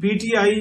PTI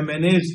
MNAs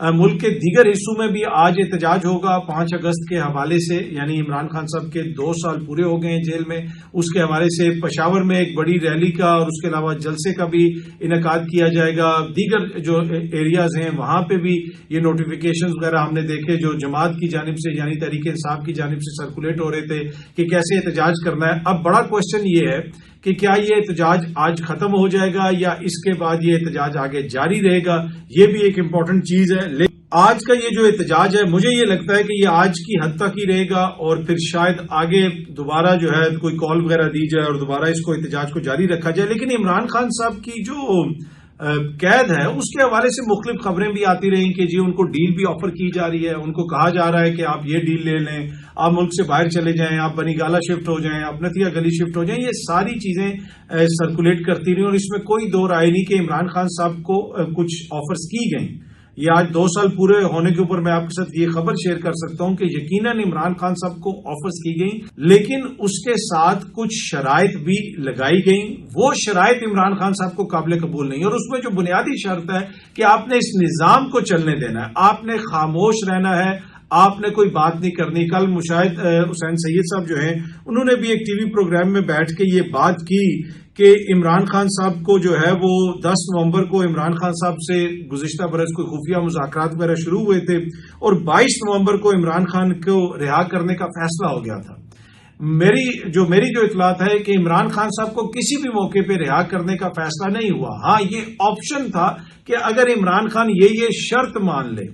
ملک کے دیگر حصوں میں بھی آج احتجاج ہوگا 5 اگست کے حوالے سے، یعنی عمران خان صاحب کے 2 سال پورے ہو گئے ہیں جیل میں، اس کے حوالے سے پشاور میں ایک بڑی ریلی کا اور اس کے علاوہ جلسے کا بھی انعقاد کیا جائے گا۔ دیگر جو ایریاز ہیں وہاں پہ بھی یہ نوٹیفیکیشنز وغیرہ ہم نے دیکھے جو جماعت کی جانب سے یعنی تحریک انصاف کی جانب سے سرکولیٹ ہو رہے تھے کہ کیسے احتجاج کرنا ہے۔ اب بڑا کوشچن یہ ہے کہ کیا یہ احتجاج آج ختم ہو جائے گا یا اس کے بعد یہ احتجاج آگے جاری رہے گا، یہ بھی ایک امپورٹنٹ چیز ہے۔ لیکن آج کا یہ جو احتجاج ہے مجھے یہ لگتا ہے کہ یہ آج کی حد تک ہی رہے گا اور پھر شاید آگے دوبارہ جو ہے کوئی کال وغیرہ دی جائے اور دوبارہ اس کو احتجاج کو جاری رکھا جائے۔ لیکن عمران خان صاحب کی جو قید ہے اس کے حوالے سے مختلف خبریں بھی آتی رہیں کہ جی ان کو ڈیل بھی آفر کی جا رہی ہے، ان کو کہا جا رہا ہے کہ آپ یہ ڈیل لے لیں، آپ ملک سے باہر چلے جائیں، آپ بنی گالا شفٹ ہو جائیں، آپ نتیا گلی شفٹ ہو جائیں۔ یہ ساری چیزیں سرکولیٹ کرتی رہی اور اس میں کوئی دو رائے نہیں کہ عمران خان صاحب کو کچھ آفرز کی گئیں۔ یہ آج 2 سال پورے ہونے کے اوپر میں آپ کے ساتھ یہ خبر شیئر کر سکتا ہوں کہ یقیناً عمران خان صاحب کو آفرز کی گئیں، لیکن اس کے ساتھ کچھ شرائط بھی لگائی گئیں۔ وہ شرائط عمران خان صاحب کو قابل قبول نہیں، اور اس میں جو بنیادی شرط ہے کہ آپ نے اس نظام کو چلنے دینا ہے، آپ نے خاموش رہنا ہے، آپ نے کوئی بات نہیں کرنی۔ کل مشاہد حسین سید صاحب جو ہیں انہوں نے بھی ایک ٹی وی پروگرام میں بیٹھ کے یہ بات کی کہ عمران خان صاحب کو جو ہے وہ 10 نومبر کو عمران خان صاحب سے گزشتہ برس کوئی خفیہ مذاکرات وغیرہ شروع ہوئے تھے اور 22 نومبر کو عمران خان کو رہا کرنے کا فیصلہ ہو گیا تھا۔ میری جو اطلاعات ہے کہ عمران خان صاحب کو کسی بھی موقع پہ رہا کرنے کا فیصلہ نہیں ہوا۔ ہاں یہ آپشن تھا کہ اگر عمران خان یہ شرط مان لے،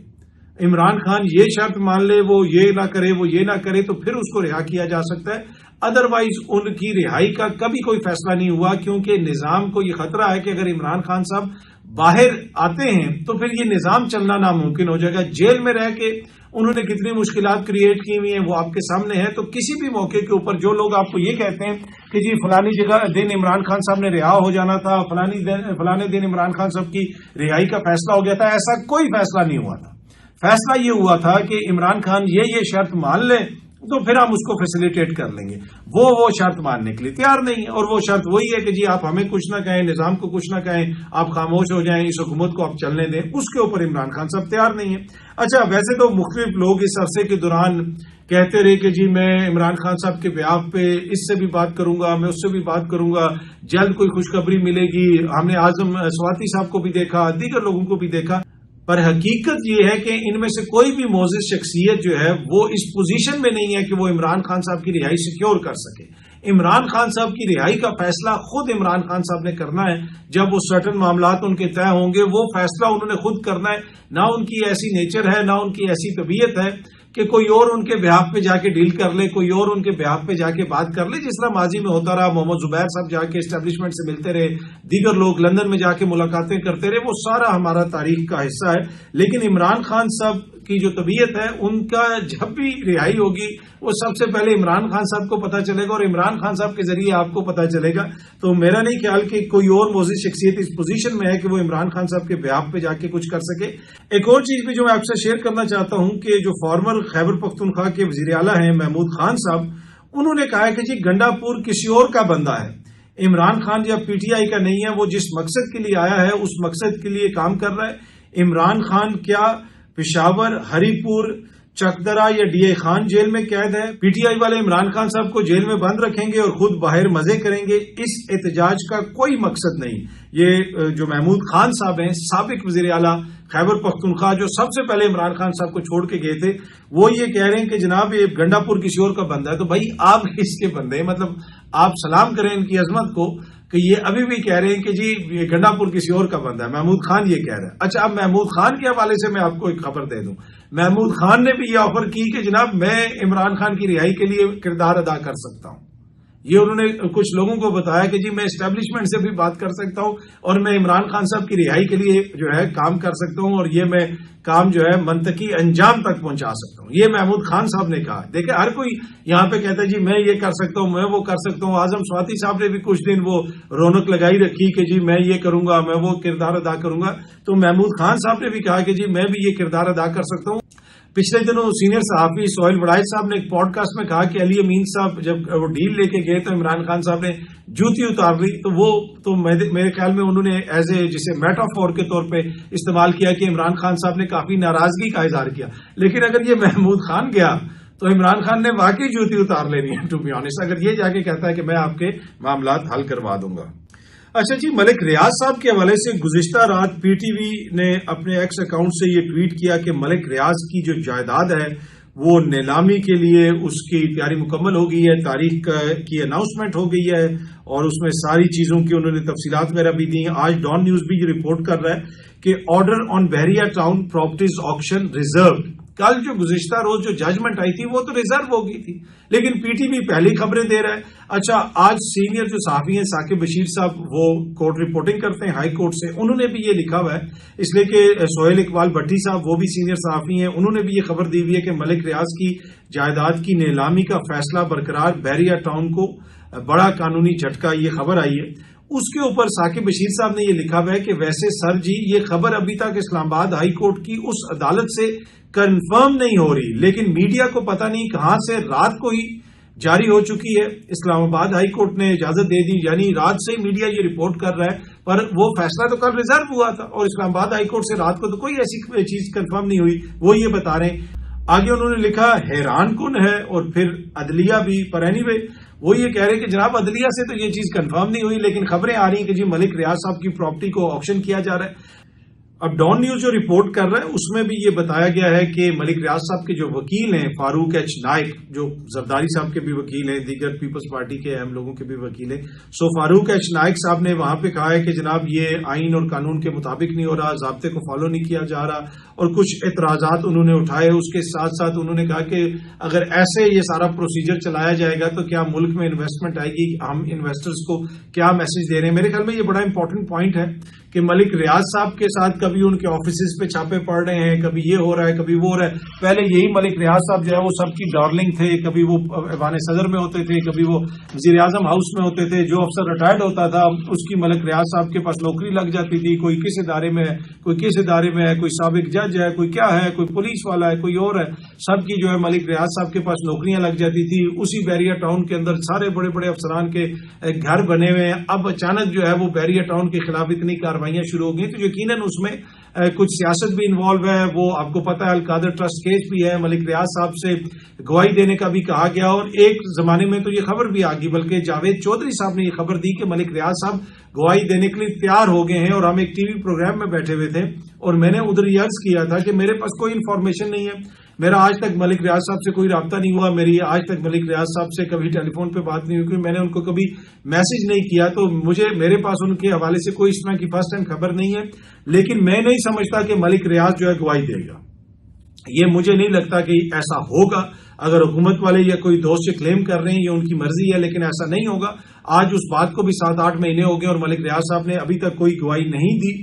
عمران خان یہ شرط مان لے، وہ یہ نہ کرے وہ یہ نہ کرے، تو پھر اس کو رہا کیا جا سکتا ہے۔ ادروائز ان کی رہائی کا کبھی کوئی فیصلہ نہیں ہوا، کیونکہ نظام کو یہ خطرہ ہے کہ اگر عمران خان صاحب باہر آتے ہیں تو پھر یہ نظام چلنا ناممکن ہو جائے گا۔ جیل میں رہ کے انہوں نے کتنی مشکلات کریٹ کی ہوئی ہیں وہ آپ کے سامنے ہے۔ تو کسی بھی موقع کے اوپر جو لوگ آپ کو یہ کہتے ہیں کہ جی فلانی جگہ دن عمران خان صاحب نے رہا ہو جانا تھا، فلانے دن عمران خان صاحب کی رہائی کا فیصلہ ہو گیا تھا، ایسا کوئی فیصلہ نہیں ہوا تھا۔ فیصلہ یہ ہوا تھا کہ عمران خان یہ شرط مان لے تو پھر ہم اس کو فیسیلیٹیٹ کر لیں گے۔ وہ شرط ماننے کے لیے تیار نہیں ہے، اور وہ شرط وہی ہے کہ جی آپ ہمیں کچھ نہ کہیں، نظام کو کچھ نہ کہیں، آپ خاموش ہو جائیں، اس حکومت کو آپ چلنے دیں۔ اس کے اوپر عمران خان صاحب تیار نہیں ہے۔ اچھا، ویسے تو مختلف لوگ اس عرصے کے دوران کہتے رہے کہ جی میں عمران خان صاحب کے بیان پہ اس سے بھی بات کروں گا، میں اس سے بھی بات کروں گا، جلد کوئی خوشخبری ملے گی۔ ہم نے اعظم سواتی صاحب کو بھی دیکھا، دیگر لوگوں کو بھی دیکھا، پر حقیقت یہ ہے کہ ان میں سے کوئی بھی معزز شخصیت جو ہے وہ اس پوزیشن میں نہیں ہے کہ وہ عمران خان صاحب کی رہائی سیکیور کر سکے۔ عمران خان صاحب کی رہائی کا فیصلہ خود عمران خان صاحب نے کرنا ہے۔ جب وہ سرٹن معاملات ان کے طے ہوں گے، وہ فیصلہ انہوں نے خود کرنا ہے۔ نہ ان کی ایسی نیچر ہے، نہ ان کی ایسی طبیعت ہے کہ کوئی اور ان کے بیہاف پہ جا کے ڈیل کر لے، کوئی اور ان کے بیہاف پہ جا کے بات کر لے، جس طرح ماضی میں ہوتا رہا۔ محمد زبیر صاحب جا کے اسٹیبلشمنٹ سے ملتے رہے، دیگر لوگ لندن میں جا کے ملاقاتیں کرتے رہے، وہ سارا ہمارا تاریخ کا حصہ ہے۔ لیکن عمران خان صاحب کی جو طبیعت ہے، ان کا جب بھی رہائی ہوگی وہ سب سے پہلے عمران خان صاحب کو پتا چلے گا، اور عمران خان صاحب کے ذریعے آپ کو پتا چلے گا۔ تو میرا نہیں خیال کہ کوئی اور معزز شخصیت اس پوزیشن میں ہے کہ وہ عمران خان صاحب کے بیان پہ جا کے کچھ کر سکے۔ ایک اور چیز بھی جو میں آپ سے شیئر کرنا چاہتا ہوں کہ جو فارمر خیبر پختونخوا کے وزیر اعلیٰ ہیں محمود خان صاحب، انہوں نے کہا ہے کہ جی گنڈا پور کسی اور کا بندہ ہے۔ عمران خان جب پی ٹی آئی کا نہیں ہے، وہ جس مقصد کے لیے آیا ہے اس مقصد کے لیے کام کر رہا ہے۔ عمران خان کیا پشاور، ہری پور، چکدرا یا ڈی اے خان جیل میں قید ہے؟ پی ٹی آئی والے عمران خان صاحب کو جیل میں بند رکھیں گے اور خود باہر مزے کریں گے؟ اس احتجاج کا کوئی مقصد نہیں۔ یہ جو محمود خان صاحب ہیں، سابق وزیر اعلیٰ خیبر پختونخوا، جو سب سے پہلے عمران خان صاحب کو چھوڑ کے گئے تھے، وہ یہ کہہ رہے ہیں کہ جناب یہ گنڈا پور کسی اور کا بندہ ہے۔ تو بھائی آپ اس کے بندے، مطلب آپ سلام کریں ان کی عظمت کو کہ یہ ابھی بھی کہہ رہے ہیں کہ جی یہ گنڈا پور کسی اور کا بندہ ہے۔ محمود خان یہ کہہ رہا ہے۔ اچھا، اب محمود خان کے حوالے سے میں آپ کو ایک خبر دے دوں۔ محمود خان نے بھی یہ آفر کی کہ جناب میں عمران خان کی رہائی کے لیے کردار ادا کر سکتا ہوں۔ یہ انہوں نے کچھ لوگوں کو بتایا کہ جی میں اسٹیبلشمنٹ سے بھی بات کر سکتا ہوں اور میں عمران خان صاحب کی رہائی کے لیے جو ہے کام کر سکتا ہوں، اور یہ میں کام جو ہے منطقی انجام تک پہنچا سکتا ہوں۔ یہ محمود خان صاحب نے کہا۔ دیکھیں، ہر کوئی یہاں پہ کہتا ہے جی میں یہ کر سکتا ہوں، میں وہ کر سکتا ہوں۔ اعظم سواتی صاحب نے بھی کچھ دن وہ رونق لگائی رکھی کہ جی میں یہ کروں گا، میں وہ کردار ادا کروں گا۔ تو محمود خان صاحب نے بھی کہا کہ جی میں بھی یہ کردار ادا کر سکتا ہوں۔ پچھلے دنوں سینئر صحافی سہیل وڑائچ صاحب نے ایک پوڈ کاسٹ میں کہا کہ علی امین صاحب جب وہ ڈیل لے کے گئے تو عمران خان صاحب نے جوتی اتار لی، تو وہ تو میرے خیال میں انہوں نے ایز اے جسے میٹافور کے طور پہ استعمال کیا کہ عمران خان صاحب نے کافی ناراضگی کا اظہار کیا. لیکن اگر یہ محمود خان گیا تو عمران خان نے واقعی جوتی اتار لینی ہے ٹو بی آنیسٹ، اگر یہ جا کے کہتا ہے کہ میں آپ کے معاملات حل کروا دوں گا. اچھا جی، ملک ریاض صاحب کے حوالے سے گزشتہ رات پی ٹی وی نے اپنے ایکس اکاؤنٹ سے یہ ٹویٹ کیا کہ ملک ریاض کی جو جائیداد ہے وہ نیلامی کے لیے اس کی تیاری مکمل ہو گئی ہے، تاریخ کی اناؤنسمنٹ ہو گئی ہے اور اس میں ساری چیزوں کی انہوں نے تفصیلات وغیرہ بھی دی. آج ڈان نیوز بھی یہ رپورٹ کر رہا ہے کہ آرڈر آن بحریہ ٹاؤن پراپرٹیز آکشن ریزروڈ. کل جو گزشتہ روز جو ججمنٹ آئی تھی وہ تو ریزرو ہو گئی تھی، لیکن پی ٹی وی پہلی خبریں دے رہا ہے. اچھا، آج سینئر جو صحافی ہیں ثاقب بشیر صاحب، وہ کورٹ رپورٹنگ کرتے ہیں ہائی کورٹ سے، انہوں نے بھی یہ لکھا ہوا ہے، اس لیے کہ سہیل اقبال بھٹی صاحب وہ بھی سینئر صحافی ہیں، انہوں نے بھی یہ خبر دی ہوئی ہے کہ ملک ریاض کی جائیداد کی نیلامی کا فیصلہ برقرار، بحریہ ٹاؤن کو بڑا قانونی جھٹکا، یہ خبر آئی ہے. اس کے اوپر ثاقب بشیر صاحب نے یہ لکھا ہوا ہے کہ ویسے سر جی یہ خبر ابھی تک اسلام آباد ہائی کورٹ کی اس عدالت سے کنفرم نہیں ہو رہی، لیکن میڈیا کو پتہ نہیں کہاں سے رات کو ہی جاری ہو چکی ہے. اسلام آباد ہائی کورٹ نے اجازت دے دی، یعنی رات سے میڈیا یہ رپورٹ کر رہا ہے، پر وہ فیصلہ تو کل ریزرو ہوا تھا اور اسلام آباد ہائی کورٹ سے رات کو تو کوئی ایسی چیز کنفرم نہیں ہوئی. وہ یہ بتا رہے ہیں. آگے انہوں نے لکھا حیران کن ہے، اور پھر عدلیہ بھی، پر اینی وے وہ یہ کہہ رہے ہیں کہ جناب عدلیہ سے تو یہ چیز کنفرم نہیں ہوئی، لیکن خبریں آ رہی ہیں کہ جی ملک ریاض صاحب کی پراپرٹی کو آکشن کیا جا رہا ہے. اب ڈان نیوز جو رپورٹ کر رہا ہے اس میں بھی یہ بتایا گیا ہے کہ ملک ریاض صاحب کے جو وکیل ہیں فاروق ایچ نائک، جو زرداری صاحب کے بھی وکیل ہیں، دیگر پیپلز پارٹی کے اہم لوگوں کے بھی وکیل ہیں، سو فاروق ایچ نائک صاحب نے وہاں پہ کہا ہے کہ جناب یہ آئین اور قانون کے مطابق نہیں ہو رہا، ضابطے کو فالو نہیں کیا جا رہا، اور کچھ اعتراضات انہوں نے اٹھائے. اس کے ساتھ ساتھ انہوں نے کہا کہ اگر ایسے یہ سارا پروسیجر چلایا جائے گا تو کیا ملک میں انویسٹمنٹ آئے گی، ہم انویسٹرز کو کیا میسج دے رہے ہیں. میرے خیال میں یہ بڑا امپورٹنٹ پوائنٹ ہے کہ ملک ریاض صاحب کے ساتھ کبھی ان کے آفیسز پہ چھاپے پڑ رہے ہیں، کبھی یہ ہو رہا ہے، کبھی وہ ہو رہا ہے. پہلے یہی ملک ریاض صاحب جو ہے وہ سب کی ڈارلنگ تھے، کبھی وہ ایوان صدر میں ہوتے تھے، کبھی وہ وزیر اعظم ہاؤس میں ہوتے تھے. جو افسر ریٹائرڈ ہوتا تھا اس کی ملک ریاض صاحب کے پاس نوکری لگ جاتی تھی، کوئی کس ادارے میں ہے، کوئی کس ادارے میں ہے، کوئی سابق جج ہے، کوئی کیا ہے، کوئی پولیس والا ہے، کوئی اور ہے. سب کی جو ہے ملک ریاض صاحب کے پاس نوکریاں لگ جاتی تھی. اسی بحریہ ٹاؤن کے اندر سارے بڑے بڑے افسران کے گھر بنے ہوئے ہیں. اب اچانک جو ہے وہ بحریہ ٹاؤن کے خلاف اتنی کارروائیاں شروع ہو گئی، تو یقیناً اس میں کچھ سیاست بھی انوالو ہے. وہ آپ کو پتا ہے القادر ٹرسٹ کیس بھی ہے، ملک ریاض صاحب سے گواہی دینے کا بھی کہا گیا، اور ایک زمانے میں تو یہ خبر بھی آ گئی، بلکہ جاوید چودھری صاحب نے یہ خبر دی کہ ملک ریاض صاحب گواہی دینے کے لیے تیار ہو گئے ہیں. اور ہم ایک ٹی وی پروگرام میں بیٹھے ہوئے تھے اور میں نے ادھر یہ عرض کیا تھا کہ میرے پاس کوئی انفارمیشن نہیں ہے، میرا آج تک ملک ریاض صاحب سے کوئی رابطہ نہیں ہوا، میری آج تک ملک ریاض صاحب سے کبھی ٹیلی فون پہ بات نہیں ہوئی، کیونکہ میں نے ان کو کبھی میسج نہیں کیا، تو میرے پاس ان کے حوالے سے کوئی اس طرح کی فرسٹ ہینڈ خبر نہیں ہے. لیکن میں نہیں سمجھتا کہ ملک ریاض جو ہے گواہی دے گا، یہ مجھے نہیں لگتا کہ ایسا ہوگا. اگر حکومت والے یا کوئی دوست سے کلیم کر رہے ہیں یہ ان کی مرضی ہے، لیکن ایسا نہیں ہوگا. آج اس بات کو بھی 7-8 مہینے ہو گئے اور ملک ریاض صاحب نے ابھی تک کوئی گواہی نہیں دی،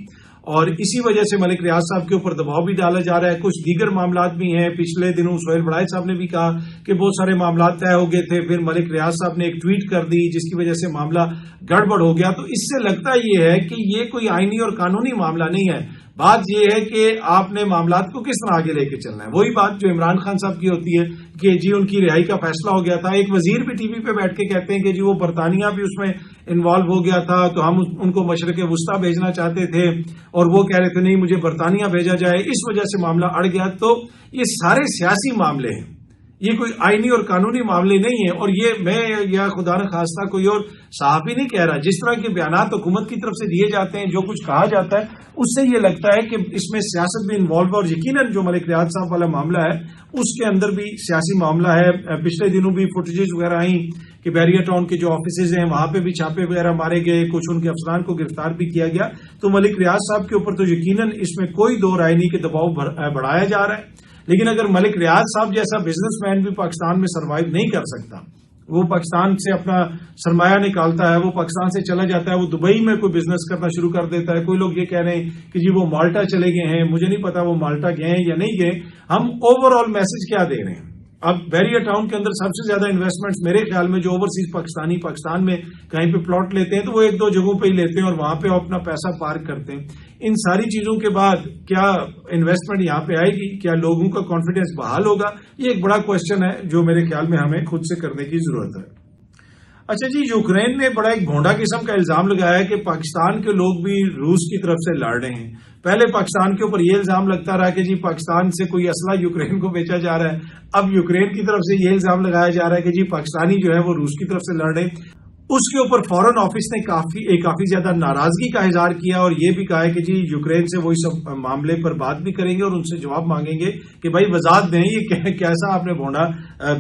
اور اسی وجہ سے ملک ریاض صاحب کے اوپر دباؤ بھی ڈالا جا رہا ہے. کچھ دیگر معاملات بھی ہیں. پچھلے دنوں سہیل وڑائچ صاحب نے بھی کہا کہ بہت سارے معاملات طے ہو گئے تھے، پھر ملک ریاض صاحب نے ایک ٹویٹ کر دی جس کی وجہ سے معاملہ گڑبڑ ہو گیا. تو اس سے لگتا یہ ہے کہ یہ کوئی آئینی اور قانونی معاملہ نہیں ہے. بات یہ ہے کہ آپ نے معاملات کو کس طرح آگے لے کے چلنا ہے. وہی بات جو عمران خان صاحب کی ہوتی ہے کہ جی ان کی رہائی کا فیصلہ ہو گیا تھا. ایک وزیر بھی ٹی وی پہ بیٹھ کے کہتے ہیں کہ جی وہ برطانیہ بھی اس میں انوالو ہو گیا تھا، تو ہم ان کو مشرق وسطیٰ بھیجنا چاہتے تھے، اور وہ کہہ رہے تھے نہیں مجھے برطانیہ بھیجا جائے، اس وجہ سے معاملہ اڑ گیا. تو یہ سارے سیاسی معاملے ہیں، یہ کوئی آئینی اور قانونی معاملے نہیں ہیں. اور یہ میں یا خدا نخواستہ کوئی اور صحافی نہیں کہہ رہا، جس طرح کے بیانات حکومت کی طرف سے دیے جاتے ہیں، جو کچھ کہا جاتا ہے، اس سے یہ لگتا ہے کہ اس میں سیاست بھی انوالو ہے. اور یقیناً جو ملک ریاض صاحب والا معاملہ ہے اس کے اندر بھی سیاسی معاملہ ہے. پچھلے دنوں بھی فوٹیجز وغیرہ آئیں کہ بحریہ ٹاؤن کے جو آفیسز ہیں وہاں پہ بھی چھاپے وغیرہ مارے گئے، کچھ ان کے افسران کو گرفتار بھی کیا گیا. تو ملک ریاض صاحب کے اوپر تو یقیناً اس میں کوئی دو رائے نہیں کہ دباؤ بڑھایا جا رہا ہے. لیکن اگر ملک ریاض صاحب جیسا بزنس مین بھی پاکستان میں سروائیو نہیں کر سکتا، وہ پاکستان سے اپنا سرمایہ نکالتا ہے، وہ پاکستان سے چلا جاتا ہے، وہ دبئی میں کوئی بزنس کرنا شروع کر دیتا ہے. کوئی لوگ یہ کہہ رہے ہیں کہ جی وہ مالٹا چلے گئے ہیں، مجھے نہیں پتا وہ مالٹا گئے ہیں یا نہیں گئے. ہم اوور آل میسج کیا دے رہے ہیں؟ اب بیریا ٹاؤن کے اندر سب سے زیادہ انویسٹمنٹ میرے خیال میں جو اوورسیز پاکستانی پاکستان میں کہیں پہ پلاٹ لیتے ہیں تو وہ ایک دو جگہوں پہ ہی لیتے ہیں اور وہاں پہ اپنا پیسہ پارک کرتے ہیں. ان ساری چیزوں کے بعد کیا انویسٹمنٹ یہاں پہ آئے گی؟ کیا لوگوں کا کانفیڈنس بحال ہوگا؟ یہ ایک بڑا کوشچن ہے جو میرے خیال میں ہمیں خود سے کرنے کی ضرورت ہے. اچھا جی، یوکرین نے بڑا ایک بھونڈا قسم کا الزام لگایا ہے کہ پاکستان کے لوگ بھی روس کی طرف سے لڑ رہے ہیں. پہلے پاکستان کے اوپر یہ الزام لگتا رہا کہ جی پاکستان سے کوئی اسلحہ یوکرین کو بیچا جا رہا ہے. اب یوکرین کی طرف سے یہ الزام لگایا جا رہا ہے کہ جی پاکستانی جو ہے وہ روس کی طرف سے لڑ رہے ہیں. اس کے اوپر فورن آفس نے کافی زیادہ ناراضگی کا اظہار کیا اور یہ بھی کہا ہے کہ جی یوکرین سے وہی سب معاملے پر بات بھی کریں گے اور ان سے جواب مانگیں گے کہ بھائی وضاحت دیں یہ کیسا آپ نے بھونڈا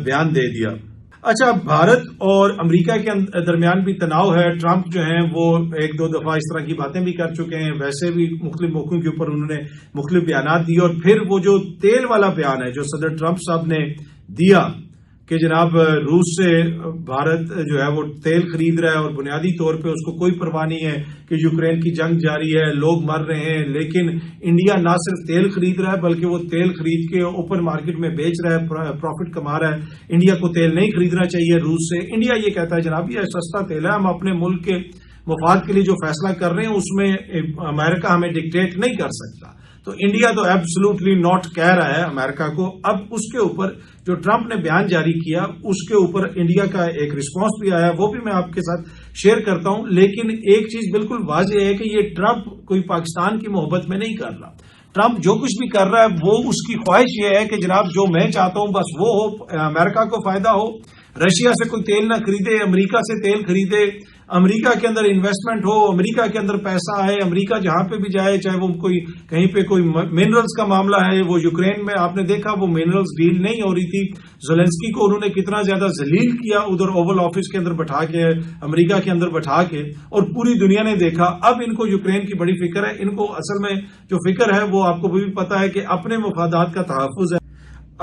بیان دے دیا. اچھا، بھارت اور امریکہ کے درمیان بھی تناؤ ہے. ٹرمپ جو ہیں وہ ایک دو دفعہ اس طرح کی باتیں بھی کر چکے ہیں. ویسے بھی مختلف موقعوں کے اوپر انہوں نے مختلف بیانات دیے. اور پھر وہ جو تیل والا بیان ہے جو صدر ٹرمپ صاحب نے دیا کہ جناب روس سے بھارت جو ہے وہ تیل خرید رہا ہے اور بنیادی طور پہ اس کو کوئی پرواہ نہیں ہے کہ یوکرین کی جنگ جاری ہے، لوگ مر رہے ہیں، لیکن انڈیا نہ صرف تیل خرید رہا ہے بلکہ وہ تیل خرید کے اوپن مارکیٹ میں بیچ رہا ہے، پروفٹ کما رہا ہے. انڈیا کو تیل نہیں خریدنا چاہیے روس سے. انڈیا یہ کہتا ہے جناب یہ سستا تیل ہے، ہم اپنے ملک کے مفاد کے لیے جو فیصلہ کر رہے ہیں اس میں امریکہ ہمیں ڈکٹیٹ نہیں کر سکتا. تو انڈیا تو ایبسولوٹلی ناٹ کہہ رہا ہے امریکہ کو. اب اس کے اوپر جو ٹرمپ نے بیان جاری کیا اس کے اوپر انڈیا کا ایک رسپانس بھی آیا، وہ بھی میں آپ کے ساتھ شیئر کرتا ہوں. لیکن ایک چیز بالکل واضح ہے کہ یہ ٹرمپ کوئی پاکستان کی محبت میں نہیں کر رہا. ٹرمپ جو کچھ بھی کر رہا ہے وہ اس کی خواہش یہ ہے کہ جناب جو میں چاہتا ہوں بس وہ ہو، امریکہ کو فائدہ ہو، رشیا سے کوئی تیل نہ خریدے، امریکہ سے تیل خریدے، امریکہ کے اندر انویسٹمنٹ ہو، امریکہ کے اندر پیسہ آئے، امریکہ جہاں پہ بھی جائے، چاہے وہ کوئی کہیں پہ کوئی منرلز کا معاملہ ہے. وہ یوکرین میں آپ نے دیکھا وہ منرلز ڈیل نہیں ہو رہی تھی. زیلنسکی کو انہوں نے کتنا زیادہ ذلیل کیا ادھر اوول آفس کے اندر بٹھا کے، امریکہ کے اندر بٹھا کے، اور پوری دنیا نے دیکھا. اب ان کو یوکرین کی بڑی فکر ہے. ان کو اصل میں جو فکر ہے وہ آپ کو بھی پتا ہے کہ اپنے مفادات کا تحفظ ہے.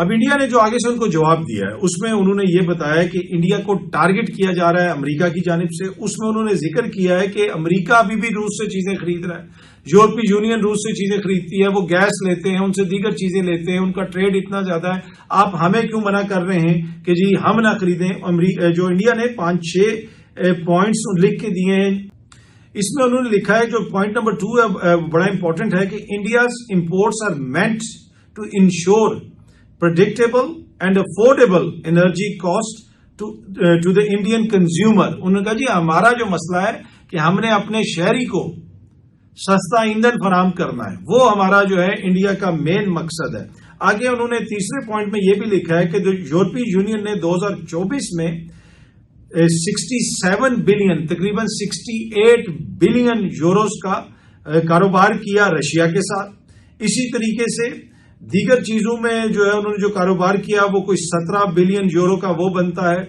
اب انڈیا نے جو آگے سے ان کو جواب دیا ہے اس میں انہوں نے یہ بتایا کہ انڈیا کو ٹارگٹ کیا جا رہا ہے امریکہ کی جانب سے. اس میں انہوں نے ذکر کیا ہے کہ امریکہ ابھی بھی روس سے چیزیں خرید رہا ہے، یورپی یونین روس سے چیزیں خریدتی ہے، وہ گیس لیتے ہیں، ان سے دیگر چیزیں لیتے ہیں، ان کا ٹریڈ اتنا زیادہ ہے. آپ ہمیں کیوں منع کر رہے ہیں کہ جی ہم نہ خریدیں؟ جو انڈیا نے 5-6 پوائنٹس لکھ کے دیے ہیں. اس میں انہوں نے لکھا ہے جو پوائنٹ نمبر 2 ہے بڑا امپورٹنٹ ہے کہ India's imports are meant to ensure predictable and affordable energy cost to the Indian consumer. انہوں نے کہا جی ہمارا جو مسئلہ ہے کہ ہم نے اپنے شہری کو سستا ایندھن فراہم کرنا ہے، وہ ہمارا جو ہے انڈیا کا مین مقصد ہے. آگے انہوں نے تیسرے پوائنٹ میں یہ بھی لکھا ہے کہ یورپی یونین نے 2024 میں 67 بلین تقریباً 68 بلین یوروز کا کاروبار کیا رشیا کے ساتھ. اسی طریقے سے دیگر چیزوں میں جو ہے انہوں نے جو کاروبار کیا وہ کوئی 17 بلین یورو کا وہ بنتا ہے.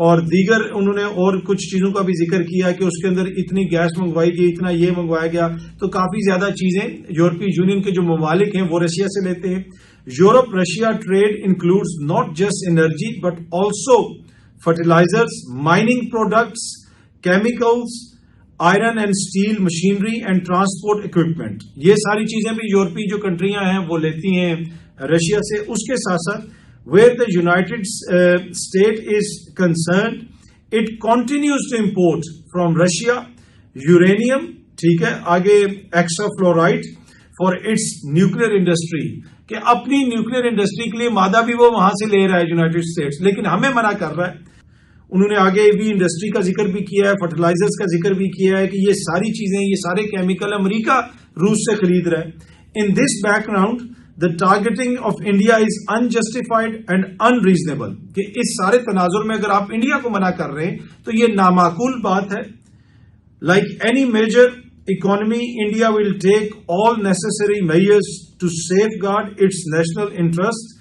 اور دیگر انہوں نے اور کچھ چیزوں کا بھی ذکر کیا کہ اس کے اندر اتنی گیس منگوائی گئی، اتنا یہ منگوایا گیا. تو کافی زیادہ چیزیں یورپی یونین کے جو ممالک ہیں وہ رشیا سے لیتے ہیں. Europe Russia trade includes not just energy but also fertilisers, mining products, chemicals, iron and steel machinery and transport equipment. یہ ساری چیزیں بھی یورپی جو کنٹریاں ہیں وہ لیتی ہیں رشیا سے. اس کے ساتھ ساتھ where the United State is concerned it continues to import from Russia uranium, ٹھیک ہے، آگے extra fluoride for its nuclear industry, کہ اپنی نیوکلیر انڈسٹری کے لیے مادہ بھی وہ وہاں سے لے رہا ہے یونائٹڈ اسٹیٹس، لیکن ہمیں منع کر رہا ہے. انہوں نے آگے بھی انڈسٹری کا ذکر بھی کیا ہے، فرٹیلائزرز کا ذکر بھی کیا ہے کہ یہ ساری چیزیں، یہ سارے کیمیکل امریکہ روس سے خرید رہا ہے. In this background the targeting of India is unjustified and unreasonable, کہ اس سارے تناظر میں اگر آپ انڈیا کو منع کر رہے ہیں تو یہ نامعقول بات ہے. Like any major economy, India will take all necessary measures to safeguard its national interest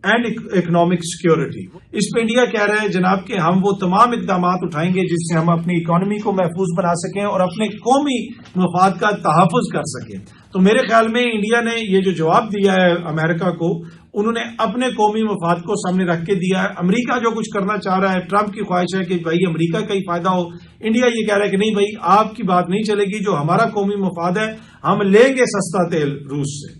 and economic security. اس پہ انڈیا کہہ رہا ہے جناب کہ ہم وہ تمام اقدامات اٹھائیں گے جس سے ہم اپنی اکانومی کو محفوظ بنا سکیں اور اپنے قومی مفاد کا تحفظ کر سکیں. تو میرے خیال میں انڈیا نے یہ جو جواب دیا ہے امریکہ کو، انہوں نے اپنے قومی مفاد کو سامنے رکھ کے دیا ہے. امریکہ جو کچھ کرنا چاہ رہا ہے، ٹرمپ کی خواہش ہے کہ بھائی امریکہ کا ہی فائدہ ہو، انڈیا یہ کہہ رہا ہے کہ نہیں بھائی آپ کی بات نہیں چلے گی، جو ہمارا قومی مفاد ہے ہم لیں گے سستا تیل روس سے.